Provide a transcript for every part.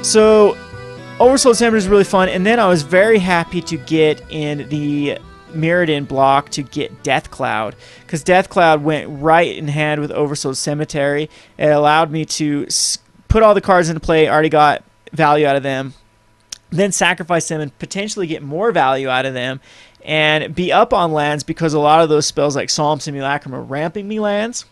So Oversoul Assembly is really fun, and then I was very happy to get in the Mirrodin block to get Death Cloud, because Death Cloud went right in hand with Oversoul Cemetery. It allowed me to put all the cards into play, already got value out of them, then sacrifice them and potentially get more value out of them, and be up on lands, because a lot of those spells like Solemn Simulacrum are ramping me lands.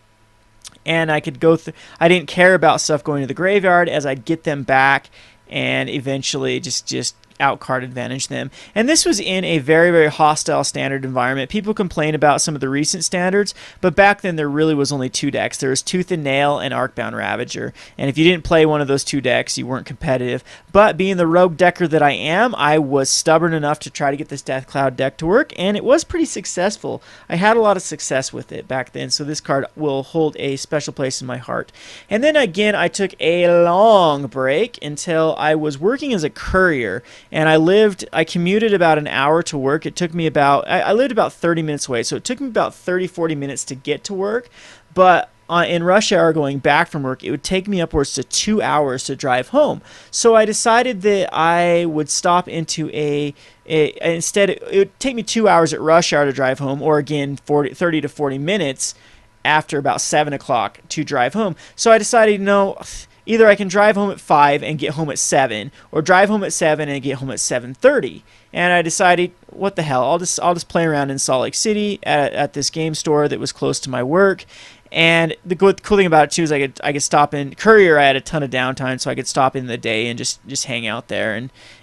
And I could go through. I didn't care about stuff going to the graveyard, as I'd get them back and eventually just out-card advantage them. And this was in a very, very hostile standard environment. People complain about some of the recent standards, but back then there really was only two decks. There was Tooth and Nail and Arcbound Ravager. And if you didn't play one of those two decks, you weren't competitive. But being the rogue decker that I am, I was stubborn enough to try to get this Death Cloud deck to work, and it was pretty successful. I had a lot of success with it back then, so this card will hold a special place in my heart. And then again, I took a long break until I was working as a courier. And I commuted about an hour to work. It took me I lived about 30 minutes away, so it took me about 30-40 minutes to get to work. But in rush hour going back from work, it would take me upwards to 2 hours to drive home. So I decided that I would stop into instead, it would take me 2 hours at rush hour to drive home, or again, 30 to 40 minutes after about 7 o'clock to drive home. So I decided, no, either I can drive home at 5 and get home at 7, or drive home at 7 and get home at 7:30. And I decided, what the hell? I'll just play around in Salt Lake City at this game store that was close to my work. And the cool thing about it too is I could stop in Courier. I had a ton of downtime, so I could stop in the day and just hang out there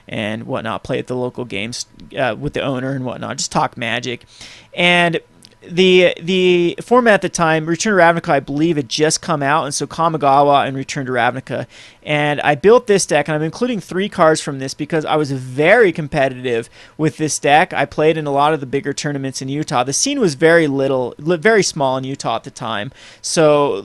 and whatnot, play at the local games with the owner and whatnot, just talk Magic. And the format at the time, Return to Ravnica, I believe, had just come out, and so Kamigawa and Return to Ravnica. And I built this deck, and I'm including 3 cards from this because I was very competitive with this deck. I played in a lot of the bigger tournaments in Utah. The scene was very small in Utah at the time, so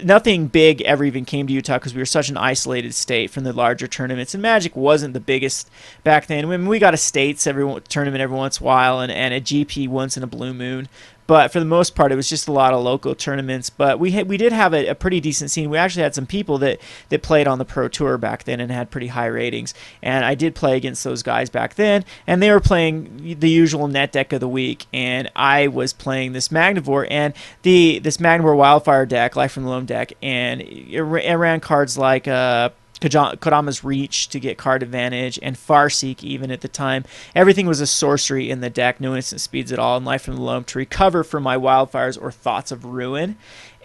nothing big ever even came to Utah because we were such an isolated state from the larger tournaments, and Magic wasn't the biggest back then. I mean, we got a States tournament every once in a while, and a GP once in a blue moon. But for the most part, it was just a lot of local tournaments. But we did have a pretty decent scene. We actually had some people that played on the Pro Tour back then and had pretty high ratings. And I did play against those guys back then. And they were playing the usual net deck of the week. And I was playing this Magnivore. And this Magnivore Wildfire deck, Life from the Loam deck. And it ran cards like Kodama's Reach to get card advantage, and Farseek even at the time. Everything was a sorcery in the deck, no instant speeds at all, and Life from the Loam to recover from my Wildfires or Thoughts of Ruin.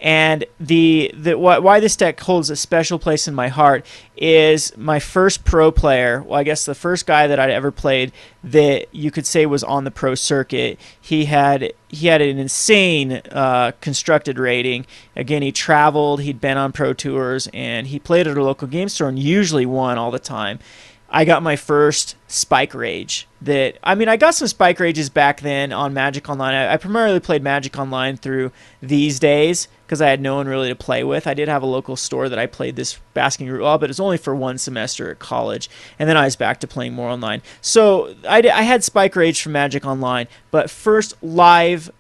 And why this deck holds a special place in my heart is my first pro player. Well, I guess the first guy that I'd ever played that you could say was on the pro circuit. He had an insane constructed rating. Again, he traveled, he'd been on pro tours, and he played at a local game store and usually won all the time. I got my first Spike Rage. I got some Spike Rages back then on Magic Online. I primarily played Magic Online through these days because I had no one really to play with. I did have a local store that I played this Basking Root Law, but it's only for one semester at college, and then I was back to playing more online. So I had Spike Rage from Magic Online, but first live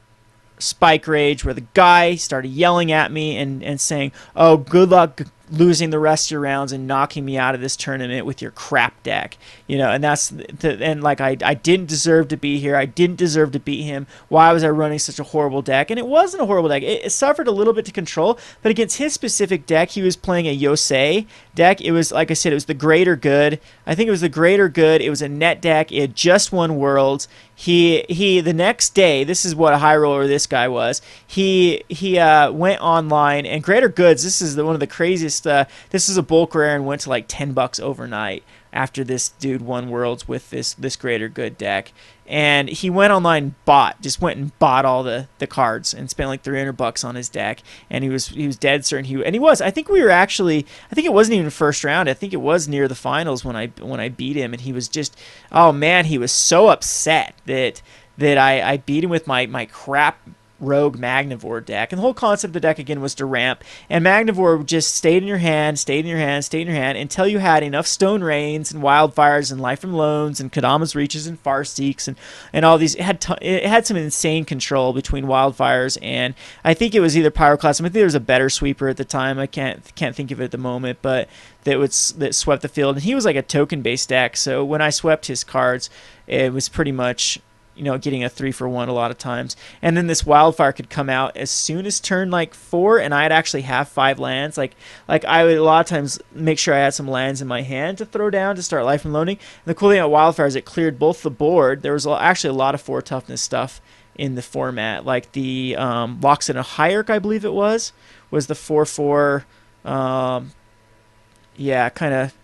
Spike Rage where the guy started yelling at me and saying, "Oh, good luck losing the rest of your rounds and knocking me out of this tournament with your crap deck," and I didn't deserve to be here. I didn't deserve to beat him. Why was I running such a horrible deck? And it wasn't a horrible deck. It suffered a little bit to control, but against his specific deck, he was playing a Yosei deck. It was, like I said, it was the Greater Good. I think it was the Greater Good. It was a net deck. It had just won Worlds. He the next day, this is what a high roller this guy was. He went online, and Greater Goods, this is one of the craziest. This is a bulk rare and went to like $10 overnight after this dude won Worlds with this Greater Good deck. And he went online, just went and bought all the cards and spent like $300 on his deck. And he was dead certain he was. I think it wasn't even first round. I think it was near the finals when I beat him, and he was just, oh man, he was so upset that I beat him with my crap rogue Magnivore deck. And the whole concept of the deck again was to ramp, and Magnivore just stayed in your hand, stayed in your hand, stayed in your hand until you had enough Stone Rains and Wildfires and Life from Loans and Kodama's Reaches and Farseeks and all these. It had some insane control between Wildfires and I think it was either Pyroclasm. I think there was a better sweeper at the time. I can't think of it at the moment, but that swept the field. And he was like a token based deck, so when I swept his cards, it was pretty much, you know, getting a 3-for-1 a lot of times. And then this Wildfire could come out as soon as turn like 4, and I'd actually have 5 lands. Like I would a lot of times make sure I had some lands in my hand to throw down to start life and loading. And the cool thing about Wildfire is it cleared both the board. There was actually a lot of 4 toughness stuff in the format, like the Locks in a Hierarch, I believe it was the 4/4. Yeah, kind of.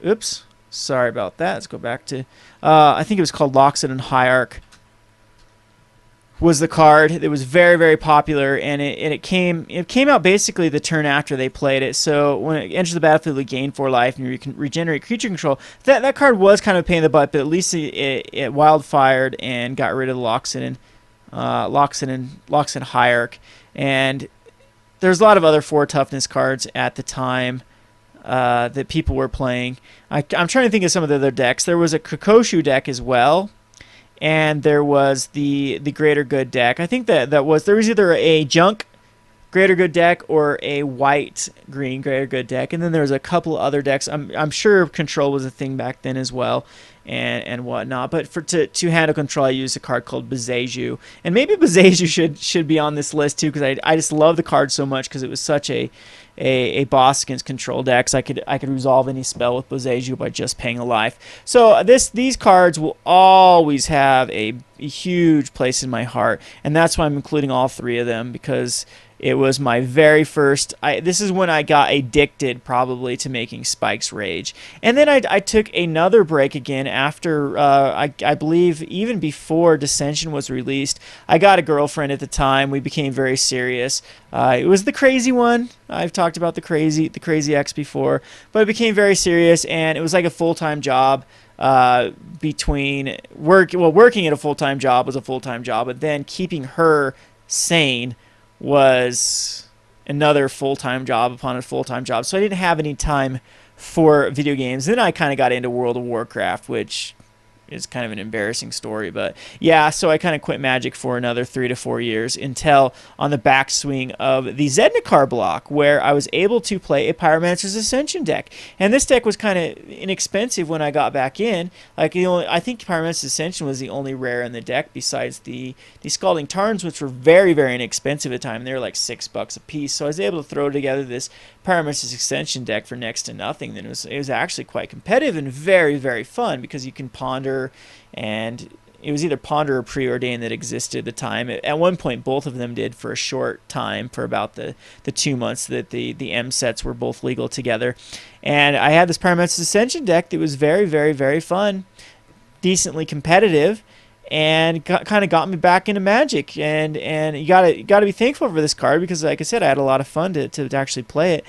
Oops. Sorry about that. Let's go back to, I think it was called Loxodon Hierarch was the card. It was very, very popular, and it came out basically the turn after they played it. So when it enters the battlefield, you gain 4 life, and you can regenerate creature control. That card was kind of a pain in the butt, but at least it wildfired and got rid of the Loxodon Hierarch. And there's a lot of other 4 toughness cards at the time that people were playing. I'm trying to think of some of the other decks. There was a Kokoshu deck as well, and there was the Greater Good deck. I think there was either a junk Greater Good deck or a white-green Greater Good deck, and then there was a couple other decks. I'm sure Control was a thing back then as well, and whatnot. But to handle Control, I used a card called Bezeju, and maybe Bezeju should be on this list too, because I just love the card so much because it was such a boss against Control decks. I could resolve any spell with Bezeju by just paying a life. So these cards will always have a huge place in my heart, and that's why I'm including all 3 of them, because it was my very first. This is when I got addicted, probably, to making Spike's Rage. And then I took another break again after, I believe, even before Dissension was released. I got a girlfriend at the time. We became very serious. It was the crazy one. I've talked about the crazy X before. But it became very serious, and it was like a full-time job. Between working at a full-time job was a full-time job, but then keeping her sane was another full-time job upon a full-time job. So I didn't have any time for video games. Then I kind of got into World of Warcraft, which is kind of an embarrassing story. But yeah, so I kind of quit Magic for another 3 to 4 years until on the backswing of the Zendikar block, where I was able to play a Pyromancer's Ascension deck. And this deck was kind of inexpensive when I got back in. Like I think Pyromancer's Ascension was the only rare in the deck besides the Scalding Tarns, which were very, very inexpensive at the time. They were like $6 a piece. So I was able to throw together this Pyromancer's Ascension deck for next to nothing. Then it was actually quite competitive and very, very fun because you can ponder, and it was either Ponder or Preordain that existed at the time. At one point, both of them did for a short time, for about the 2 months that the M sets were both legal together. And I had this Pyromancer's Ascension deck that was very, very, very fun, decently competitive, and kind of got me back into Magic. And you gotta be thankful for this card because, like I said, I had a lot of fun to actually play it.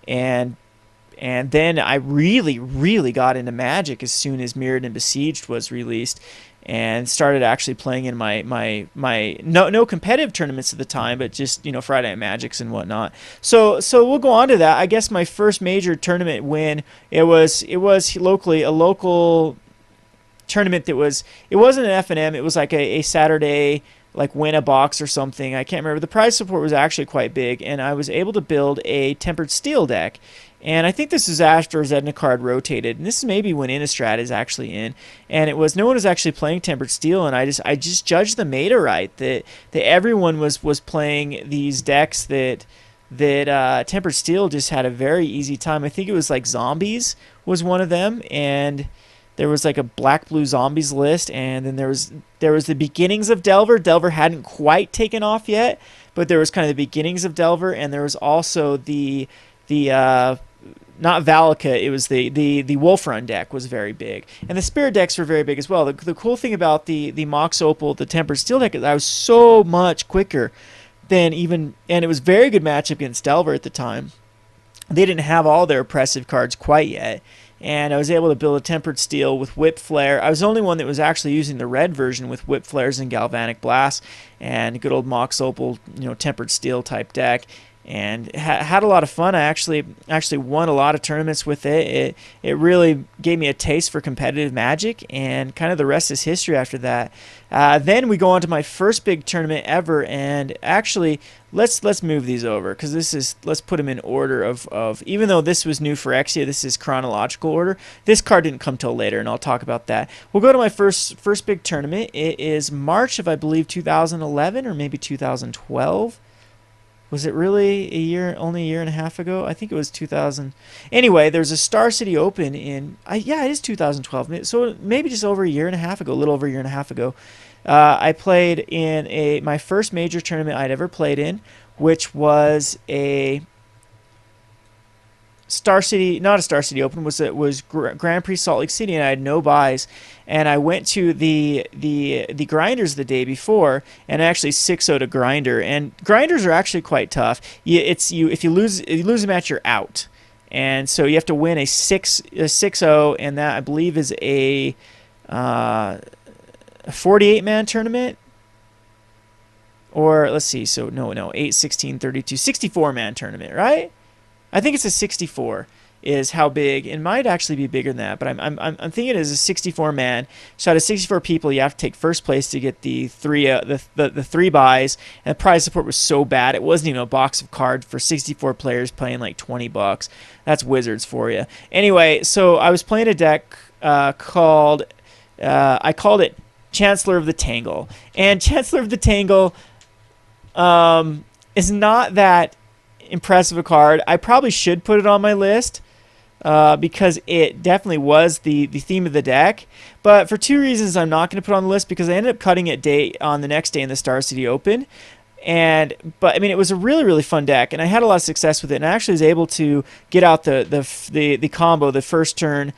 And then I really, really got into Magic as soon as Mirrored and Besieged was released, and started actually playing in my no competitive tournaments at the time, but just, you know, Friday Night Magics and whatnot. So we'll go on to that. I guess my first major tournament win, it was locally, a local tournament that it wasn't an F&M, it was like a Saturday, like win a box or something. I can't remember. The prize support was actually quite big, and I was able to build a Tempered Steel deck. And I think this is after Zendikar had rotated, and this is maybe when Innistrad is actually in. And it was no one was actually playing Tempered Steel, and I just judged the meta right, that everyone was playing these decks that Tempered Steel just had a very easy time. I think it was like Zombies was one of them, and there was like a black-blue zombies list, and then there was the beginnings of Delver. Delver hadn't quite taken off yet, but there was kind of the beginnings of Delver, and there was also the not Valaka, it was the Wolf Run deck was very big, and the Spirit decks were very big as well. The cool thing about the Mox Opal, the Tempered Steel deck, is I was so much quicker than even, and it was very good matchup against Delver at the time. They didn't have all their oppressive cards quite yet. and I was able to build a tempered steel with whip flare. I was the only one that was actually using the red version with whip flares and galvanic blasts and good old Mox Opal, tempered steel type deck. And had a lot of fun. I actually won a lot of tournaments with it. It really gave me a taste for competitive Magic, and kind of the rest is history after that. Then we go on to my first big tournament ever, and actually let's move these over, because let's put them in order of even though this was new for Exia, this is chronological order. This card didn't come till later, and I'll talk about that. We'll go to my first big tournament. It is March of, I believe, 2011 or maybe 2012. Was it really only a year and a half ago? I think it was 2000. Anyway, there's a Star City Open yeah, it is 2012. So maybe just over a year and a half ago, a little over a year and a half ago. I played in my first major tournament I'd ever played in, which was a Star City, not a Star City Open, was Grand Prix Salt Lake City, and I had no buys, and I went to the grinders the day before, and I actually 6-0'd a grinder, and grinders are actually quite tough. If you lose a match, you're out, and so you have to win a 6-0, and that I believe is a 48-man tournament. Or let's see, so no, 8, 16, 32, 64-man tournament, right? I think it's a 64 is how big. It might actually be bigger than that, but I'm thinking it is a 64-man. So out of 64 people, you have to take first place to get the three buys. And the prize support was so bad, it wasn't even a box of cards for 64 players playing like $20. That's Wizards for you. Anyway, so I was playing a deck called I called it Chancellor of the Tangle, and Chancellor of the Tangle is not that impressive a card. I probably should put it on my list because it definitely was the theme of the deck, but for two reasons I'm not going to put it on the list, because I ended up cutting it on the next day in the Star City Open, but I mean, it was a really fun deck, and I had a lot of success with it, and I actually was able to get out the combo the first turn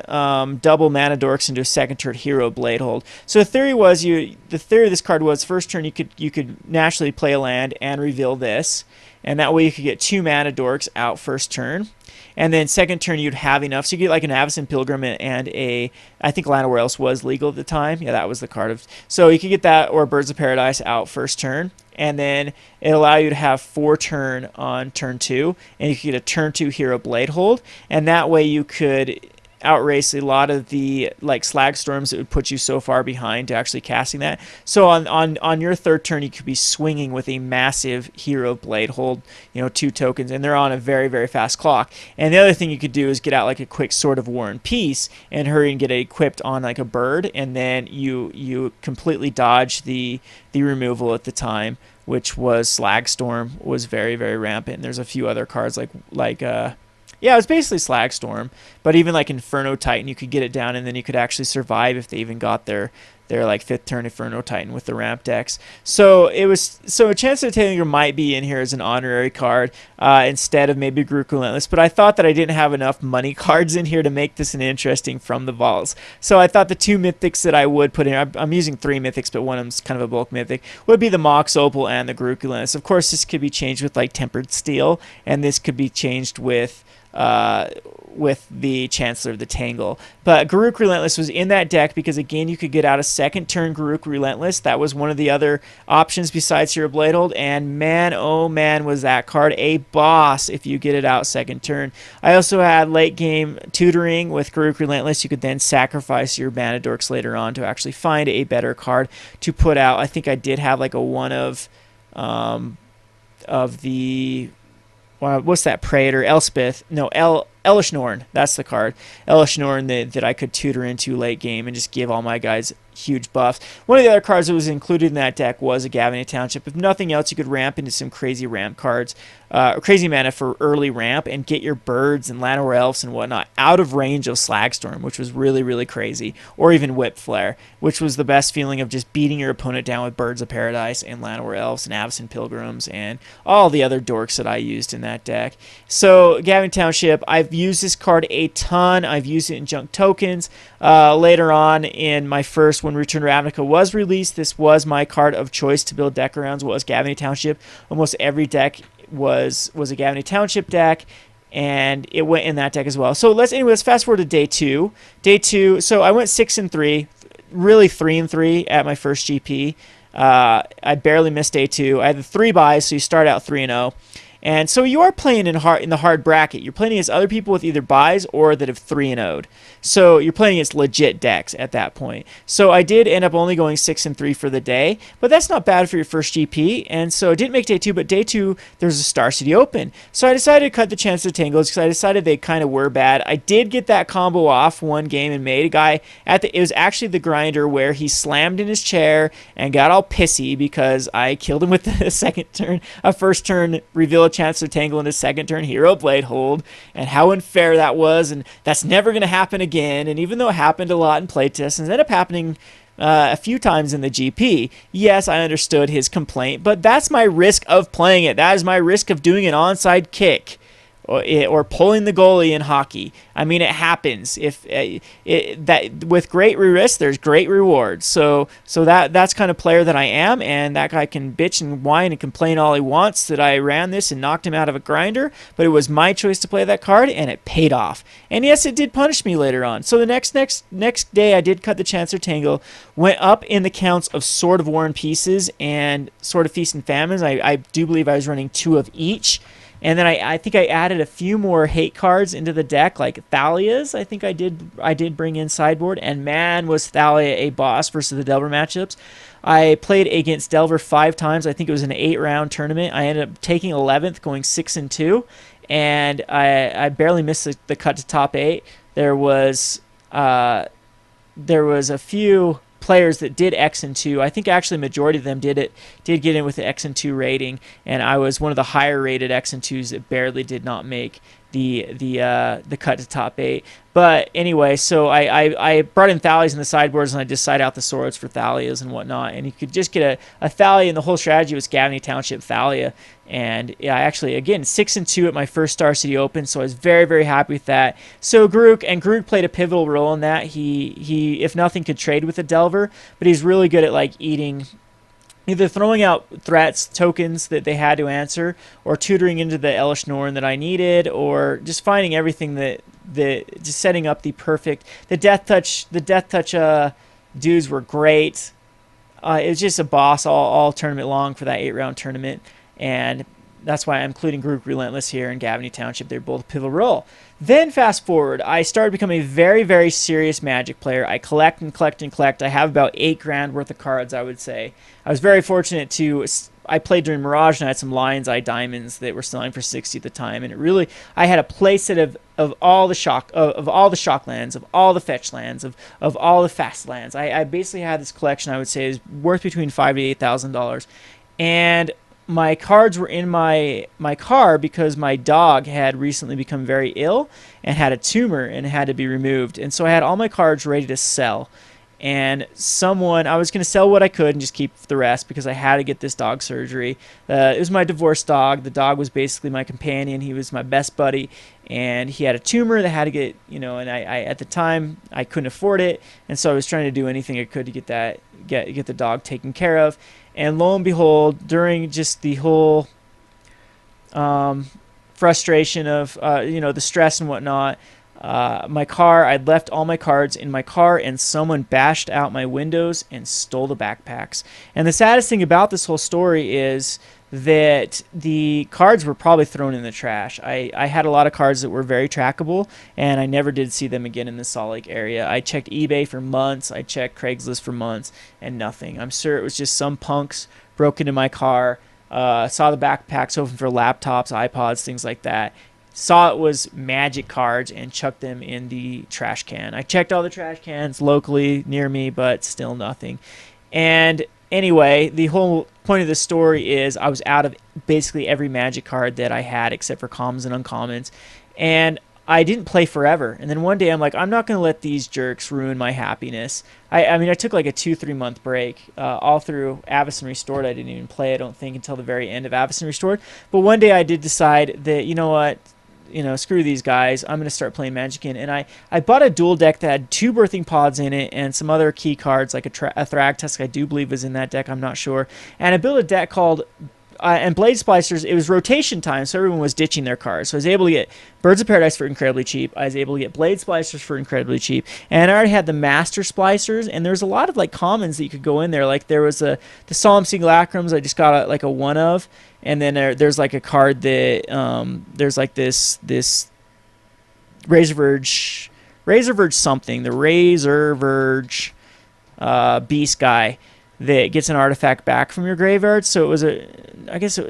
double Mana Dorks into a second turn Hero Bladehold. So the theory of this card was first turn you could naturally play a land and reveal this, and that way you could get 2 Mana Dorks out first turn. And then second turn you'd have enough, so you get like an Avacyn Pilgrim and I think Llanowar Elves was legal at the time. Yeah, that was the card so you could get that, or Birds of Paradise out first turn. And then it allow you to have 4 turn on turn 2, and you could get a turn 2 Hero Bladehold, and that way you could outrace a lot of the like Slag Storms that would put you so far behind to actually casting that. So on your third turn, you could be swinging with a massive Hero Bladehold, 2 tokens, and they're on a very fast clock. And the other thing you could do is get out like a quick Sword of War and Peace and hurry and get it equipped on like a bird, and then you completely dodge the removal at the time, which was Slag Storm was very rampant. And there's a few other cards yeah, it was basically Slag Storm, but even like Inferno Titan, you could get it down, and then you could actually survive if they even got their like 5th turn Inferno Titan with the ramp decks. So a Chancellor of the Tangle might be in here as an honorary card instead of maybe Garruk Relentless, but I thought that I didn't have enough money cards in here to make this an interesting from the vaults. So I thought the 2 mythics that I would put in, I'm using 3 mythics, but one of them's kind of a bulk mythic, would be the Mox Opal and the Garruk Relentless. Of course, this could be changed with like Tempered Steel, and this could be changed with the Chancellor of the Tangle. But Garruk Relentless was in that deck because, again, you could get out a second turn Garruk Relentless. That was one of the other options besides Hero Bladehold, and man, oh man, was that card a boss if you get it out second turn. I also had late game tutoring with Garruk Relentless. You could then sacrifice your Mana Dorks later on to actually find a better card to put out. I think I did have like a one of the... what's that Praetor? Elspeth. No, Elish Norn. That's the card. Elish Norn that I could tutor into late game and just give all my guys huge buffs. One of the other cards that was included in that deck was a Gavany Township. If nothing else, you could ramp into some crazy ramp cards, crazy mana for early ramp, and get your birds and Llanowar Elves and whatnot out of range of Slagstorm, which was really crazy, or even Whip Flare, which was the best feeling of just beating your opponent down with Birds of Paradise and Llanowar Elves and Avacyn Pilgrims and all the other dorks that I used in that deck. So Gavany Township, I've used this card a ton. I've used it in junk tokens. Later on in my first, when Return to Ravnica was released, this was my card of choice to build deck around, was Gavany Township. Almost every deck was a Gavany Township deck. and it went in that deck as well. So let's fast forward to day two. Day two, so I went 6-3, really 3-3 at my first GP. I barely missed day two. I had the 3 buys, so you start out 3-0. And so you are playing in the hard bracket. You're playing against other people with either buys or that have 3-0'd. So you're playing against legit decks at that point. So I did end up only going 6-3 for the day, but that's not bad for your first GP. And so I didn't make day two, but day two there's a Star City Open. So I decided to cut the chance of tangles because I decided they kind of were bad. I did get that combo off one game and made a guy it was actually the grinder where he slammed in his chair and got all pissy because I killed him with a first turn reveal chance of tangle in his second turn hero blade hold, and how unfair that was, and that's never going to happen again. And even though it happened a lot in playtests and ended up happening a few times in the GP, yes, I understood his complaint, but that's my risk of playing it. That is my risk of doing an onside kick or pulling the goalie in hockey. I mean, it happens. That with great risk, there's great rewards. So that's kind of player that I am, and that guy can bitch and whine and complain all he wants that I ran this and knocked him out of a grinder, but it was my choice to play that card, and it paid off. And yes, it did punish me later on. So the next day, I did cut the Chancer Tangle, went up in the counts of Sword of War and Pieces and Sword of Feast and Famines. I do believe I was running 2 of each. And then I think I added a few more hate cards into the deck, like Thalia's. I think I did bring in sideboard, and man, was Thalia a boss versus the Delver matchups. I played against Delver 5 times. I think it was an 8-round tournament. I ended up taking 11th, going 6-2, and I barely missed the cut to top 8. There was a few players that did X and 2. I think actually majority of them did get in with the X and 2 rating, and I was one of the higher rated X and 2s that barely did not make the cut to top 8. But anyway, so I brought in Thalias in the sideboards, and I just side out the swords for Thalias and whatnot, and you could just get a Thalia, and the whole strategy was Gavney Township Thalia. And yeah, I actually, again, 6-2 at my first Star City Open, so I was very, very happy with that. So Groot played a pivotal role in that. He if nothing, could trade with the Delver, but he's really good at like eating, either throwing out threats, tokens that they had to answer, or tutoring into the Elish Norn that I needed, or just finding everything that just setting up the perfect. The Death Touch dudes were great. It was just a boss all tournament long for that 8-round tournament, and that's why I'm including Groot Relentless here and Gavney Township. They're both a pivotal role. Then fast forward, I started becoming a very, very serious Magic player. I collect and collect and collect. I have about $8,000 worth of cards, I would say. I was very fortunate I played during Mirage, and I had some Lion's Eye Diamonds that were selling for 60 at the time, and I had a playset of all the shock lands, of all the fetch lands, of all the fast lands. I basically had this collection, I would say, is worth between $5,000 to $8,000, and my cards were in my car because my dog had recently become very ill and had a tumor and had to be removed, and so I had all my cards ready to sell. And I was going to sell what I could and just keep the rest because I had to get this dog surgery. It was my divorced dog. The dog was basically my companion. He was my best buddy, and he had a tumor that had to get, and I at the time I couldn't afford it, and so I was trying to do anything I could to get the dog taken care of. And lo and behold, during just the whole frustration of the stress and whatnot, I'd left all my cards in my car, and someone bashed out my windows and stole the backpacks. And the saddest thing about this whole story is that the cards were probably thrown in the trash. I had a lot of cards that were very trackable, and I never did see them again in the Salt Lake area. I checked eBay for months. I checked Craigslist for months, and nothing. I'm sure it was just some punks broke into my car, saw the backpacks open for laptops, iPods, things like that, saw it was Magic cards, and chucked them in the trash can. I checked all the trash cans locally near me, but still nothing. And anyway, the whole point of the story is I was out of basically every Magic card that I had except for commons and uncommons, and I didn't play forever. And then one day I'm like, I'm not going to let these jerks ruin my happiness. I took like a 2-3 month break all through Avacyn Restored. I didn't even play, I don't think, until the very end of Avacyn Restored. But one day I did decide that, you know what, screw these guys. I'm going to start playing Magic in. And I bought a dual deck that had 2 Birthing Pods in it and some other key cards, like a Thragtusk, I do believe was in that deck. I'm not sure. And I built a deck called and Blade Splicers, it was rotation time, so everyone was ditching their cards. So I was able to get Birds of Paradise for incredibly cheap. I was able to get Blade Splicers for incredibly cheap. And I already had the Master Splicers, and there's a lot of like commons that you could go in there. Like there was the Solemn Simulacrums I just got like a one of, and then there's like a card that there's like this Razor Verge something, the Razor Verge Beast guy that gets an artifact back from your graveyard. So it was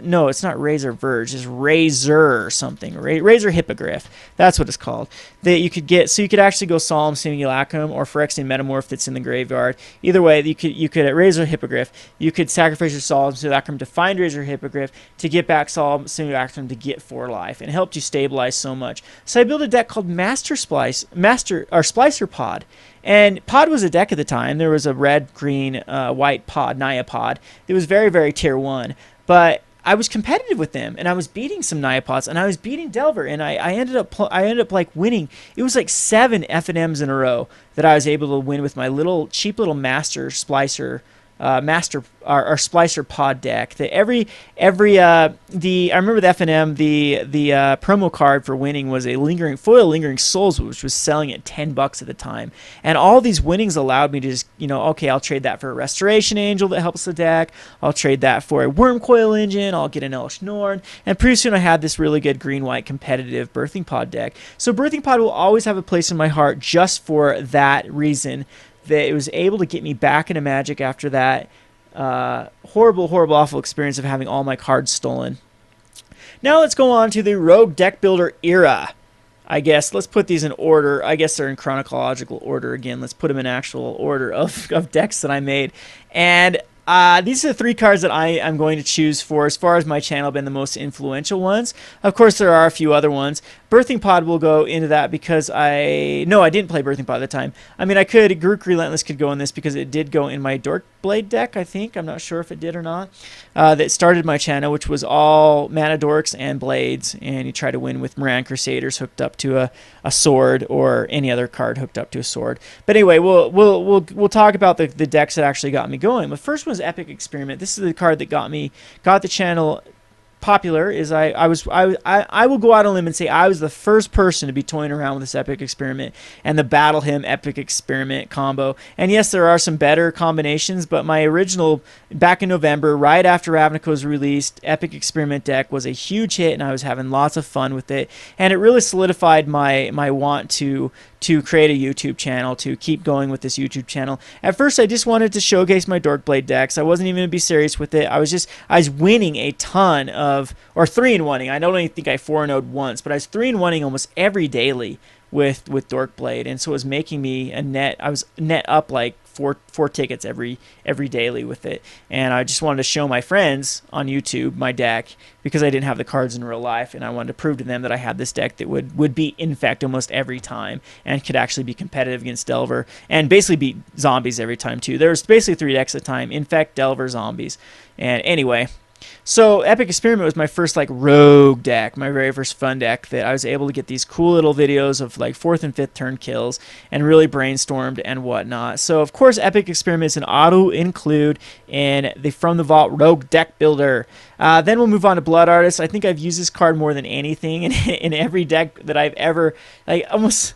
no, it's not Razor Verge, it's Razor something, Razor Hippogriff. That's what it's called. That you could get, so you could actually go Solemn Simulacrum or Phyrexian Metamorph that's in the graveyard. Either way, you could at Razor Hippogriff, you could sacrifice your Solemn Simulacrum to find Razor Hippogriff to get back Solemn Simulacrum to get 4 life, and it helped you stabilize so much. So I built a deck called Splicer Pod. And Pod was a deck at the time. There was a red, green, white Pod, Naya Pod. It was very, very tier 1. But I was competitive with them, and I was beating some Naya Pods, and I was beating Delver, and I ended up like winning. It was like 7 FNMs in a row that I was able to win with my cheap little Master Splicer. Our Splicer Pod deck. That I remember the FNM, the promo card for winning was a Lingering Souls, which was selling at $10 at the time. And all these winnings allowed me to just, okay, I'll trade that for a Restoration Angel that helps the deck. I'll trade that for a Wormcoil Engine. I'll get an Elsh Norn. And pretty soon I had this really good green-white competitive Birthing Pod deck. So Birthing Pod will always have a place in my heart just for that reason, that it was able to get me back into Magic after that horrible, awful experience of having all my cards stolen. Now let's go on to the Rogue Deck Builder era. I guess let's put these in order. I guess they're in chronological order again. Let's put them in actual order of decks that I made. And these are the 3 cards that I am going to choose for, as far as my channel, have been the most influential ones. Of course, there are a few other ones. Birthing Pod will go into that because I didn't play Birthing Pod at the time. I mean, I could. Garruk Relentless could go in this because it did go in my Dork Blade deck, I think. I'm not sure if it did or not. That started my channel, which was all Mana Dorks and Blades, and you try to win with Moran Crusaders hooked up to a sword, or any other card hooked up to a sword. But anyway, we'll talk about the decks that actually got me going. The first one was Epic Experiment. This is the card that got the channel popular. Is I will go out on a limb and say I was the first person to be toying around with this Epic Experiment and the Battle Hymn Epic Experiment combo. And yes, there are some better combinations, but my original, back in November, right after Ravnica was released, Epic Experiment deck was a huge hit, and I was having lots of fun with it. And it really solidified my want to create a YouTube channel, to keep going with this YouTube channel. At first, I just wanted to showcase my Dorkblade decks. I wasn't even going to be serious with it. I was winning a ton of, or 3-1-ing. I don't even think I 4-0'd once, but I was 3-1-ing almost every daily with Dorkblade, and so it was making me I was net up like four tickets every daily with it. And I just wanted to show my friends on YouTube my deck, because I didn't have the cards in real life, and I wanted to prove to them that I had this deck that would beat Infect almost every time, and could actually be competitive against Delver, and basically beat Zombies every time too. There was basically 3 decks at a time: Infect, Delver, Zombies. And anyway, so Epic Experiment was my first like rogue deck, my very first fun deck, that I was able to get these cool little videos of like 4th and 5th turn kills, and really brainstormed and whatnot. So of course Epic Experiment is an auto include in the From the Vault Rogue Deck Builder. Then we'll move on to Blood Artist. I think I've used this card more than anything in every deck that I've ever, like almost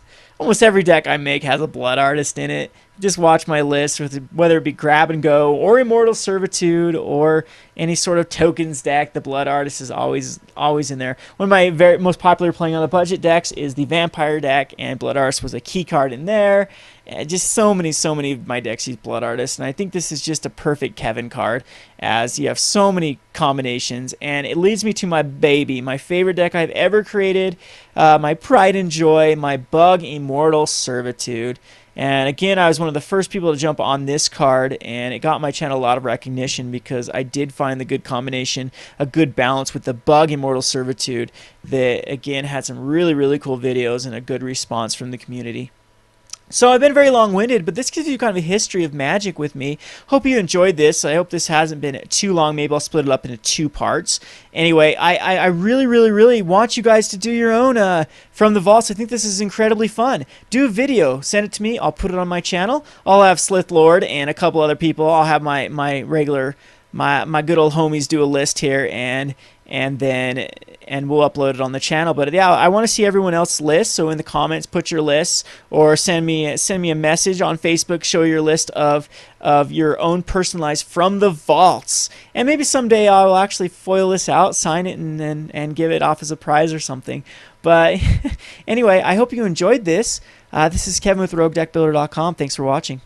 every deck I make has a Blood Artist in it. Just watch my list, whether it be Grab and Go or Immortal Servitude or any sort of tokens deck. The Blood Artist is always in there. One of my most popular playing on the budget decks is the Vampire deck, and Blood Artist was a key card in there. Just so many of my decks use Blood Artist, and I think this is just a perfect Kevin card, as you have so many combinations. And it leads me to my baby, my favorite deck I've ever created, my pride and joy, my Bug Immortal Servitude. And again, I was one of the first people to jump on this card, and it got my channel a lot of recognition because I did find the good combination, a good balance with the Bug Immortal Servitude that, again, had some really cool videos and a good response from the community. So I've been very long-winded, but this gives you kind of a history of Magic with me. Hope you enjoyed this. I hope this hasn't been too long. Maybe I'll split it up into 2 parts. Anyway, I really want you guys to do your own From the Vaults. I think this is incredibly fun. Do a video. Send it to me. I'll put it on my channel. I'll have Slith Lord and a couple other people. I'll have my regular my good old homies do a list here, and we'll upload it on the channel. But yeah, I want to see everyone else's list. So in the comments, put your lists, or send me a message on Facebook. Show your list of your own personalized from the vaults, and maybe someday I will actually foil this out, sign it, and give it off as a prize or something. But anyway, I hope you enjoyed this. This is Kevin with Roguedeckbuilder.com. Thanks for watching.